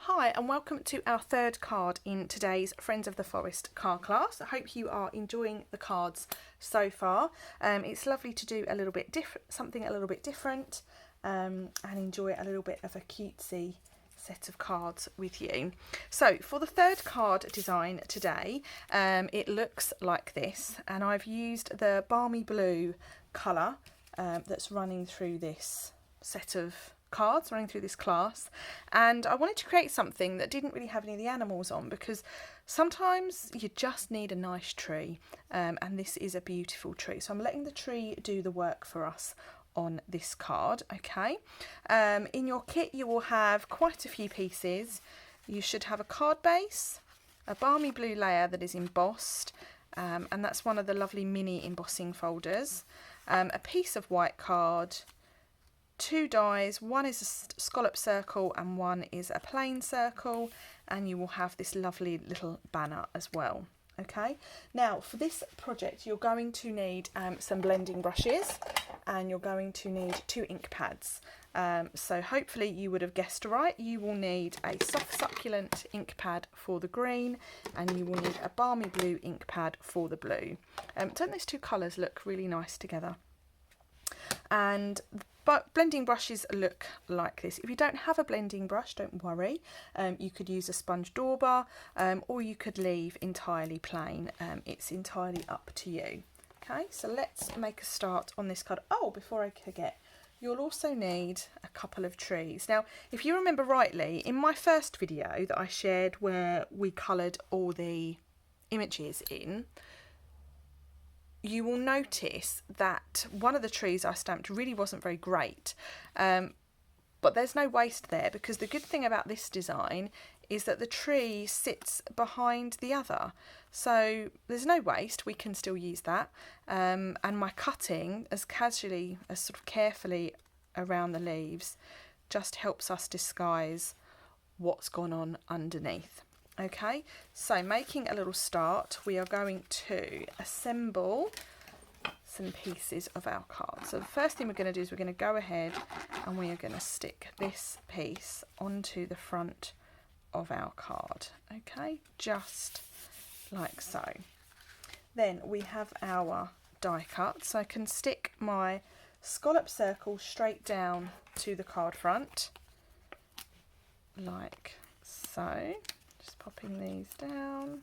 Hi and welcome to our third card in today's Friends of the Forest card class. I hope you are enjoying the cards so far. It's lovely to do a little bit different, something a little bit different, and enjoy a little bit of a cutesy set of cards with you. So for the third card design today, it looks like this, and I've used the balmy blue colour that's running through this set of cards, running through this class, and I wanted to create something that didn't really have any of the animals on, because sometimes you just need a nice tree, and this is a beautiful tree, so I'm letting the tree do the work for us on this card. Okay, in your kit you will have quite a few pieces. You should have a card base, a balmy blue layer that is embossed, and that's one of the lovely mini embossing folders, a piece of white card, two dies, one is a scallop circle and one is a plain circle, and you will have this lovely little banner as well. Okay, now for this project you're going to need some blending brushes, and you're going to need 2 ink pads. So hopefully you would have guessed right. You will need a soft succulent ink pad for the green, and you will need a balmy blue ink pad for the blue. Don't those two colours look really nice together? And but blending brushes look like this. If you don't have a blending brush, don't worry. You could use a sponge dauber, or you could leave entirely plain. It's entirely up to you. Okay, so let's make a start on this card. Oh, before I forget, you'll also need a couple of trees. Now, if you remember rightly, in my first video that I shared where we coloured all the images in, you will notice that one of the trees I stamped really wasn't very great, but there's no waste there, because the good thing about this design is that the tree sits behind the other, so there's no waste. We can still use that, and my cutting as casually, as sort of carefully around the leaves, just helps us disguise what's gone on underneath. Okay, so making a little start, we are going to assemble some pieces of our card. So the first thing we're going to do is we're going to go ahead and we are going to stick this piece onto the front of our card. Okay, just like so. Then we have our die cut, so I can stick my scallop circle straight down to the card front, like so. Just popping these down.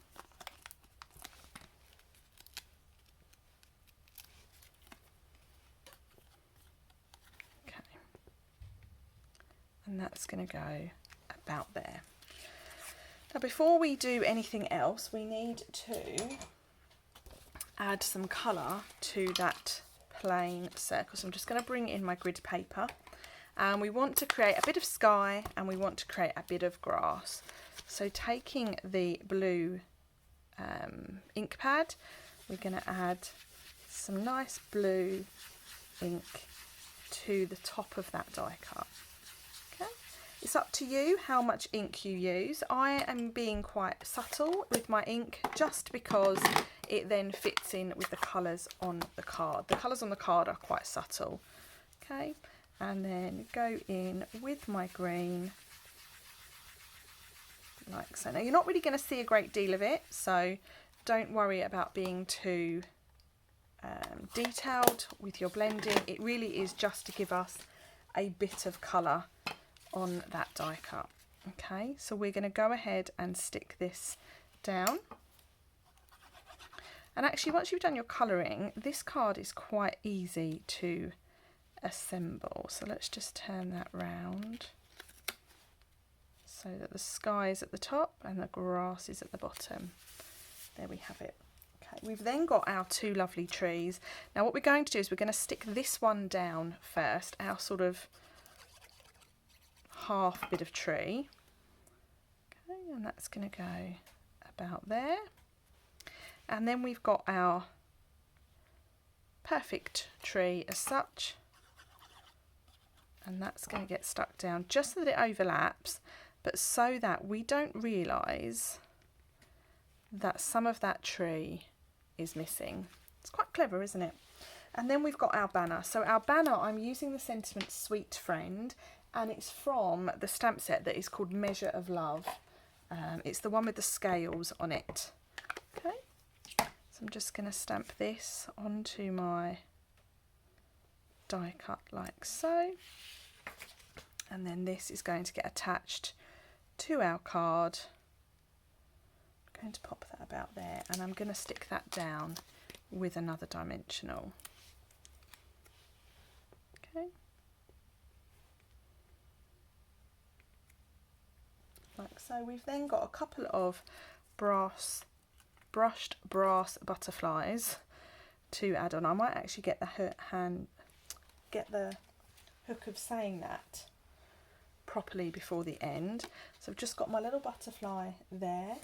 Okay. And that's going to go about there. Now, before we do anything else, we need to add some colour to that plain circle. So I'm just going to bring in my grid paper, and we want to create a bit of sky and we want to create a bit of grass. So taking the blue ink pad, we're going to add some nice blue ink to the top of that die cut. Okay, it's up to you how much ink you use. I am being quite subtle with my ink, just because it then fits in with the colours on the card. The colours on the card are quite subtle. Okay, and then go in with my green, like so. Now, you're not really going to see a great deal of it, so don't worry about being too detailed with your blending. It really is just to give us a bit of colour on that die cut. Okay, so we're going to go ahead and stick this down. And actually, once you've done your colouring, this card is quite easy to assemble. So let's just turn that round, so that the sky is at the top and the grass is at the bottom. There we have it. Okay, we've then got our 2 lovely trees. Now what we're going to do is we're going to stick this one down first, our sort of half bit of tree. Okay, and that's going to go about there. And then we've got our perfect tree as such, and that's going to get stuck down just so that it overlaps, but so that we don't realise that some of that tree is missing. It's quite clever, isn't it? And then we've got our banner. So our banner, I'm using the sentiment Sweet Friend, and it's from the stamp set that is called Measure of Love. It's the one with the scales on it. Okay, so I'm just going to stamp this onto my die cut like so, and then this is going to get attached to our card. I'm going to pop that about there, and I'm going to stick that down with another dimensional. Okay, like so. We've then got a couple of brushed brass butterflies to add on. I might actually get the hook of saying that properly before the end. So I've just got my little butterfly there.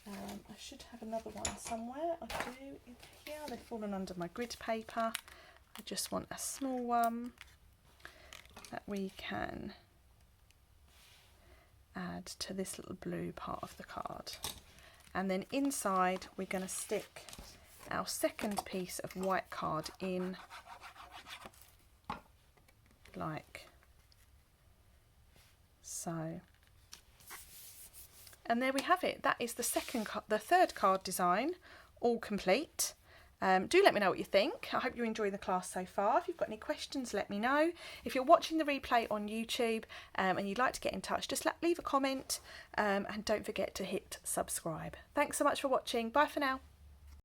I should have another one somewhere. I do in here. They've fallen under my grid paper. I just want a small one that we can add to this little blue part of the card. And then inside we're going to stick our second piece of white card in like so. And there we have it. That is the third card design, all complete. Do let me know what you think. I hope you enjoy the class so far. If you've got any questions, let me know. If you're watching the replay on YouTube and you'd like to get in touch, just leave a comment and don't forget to hit subscribe. Thanks so much for watching. Bye for now.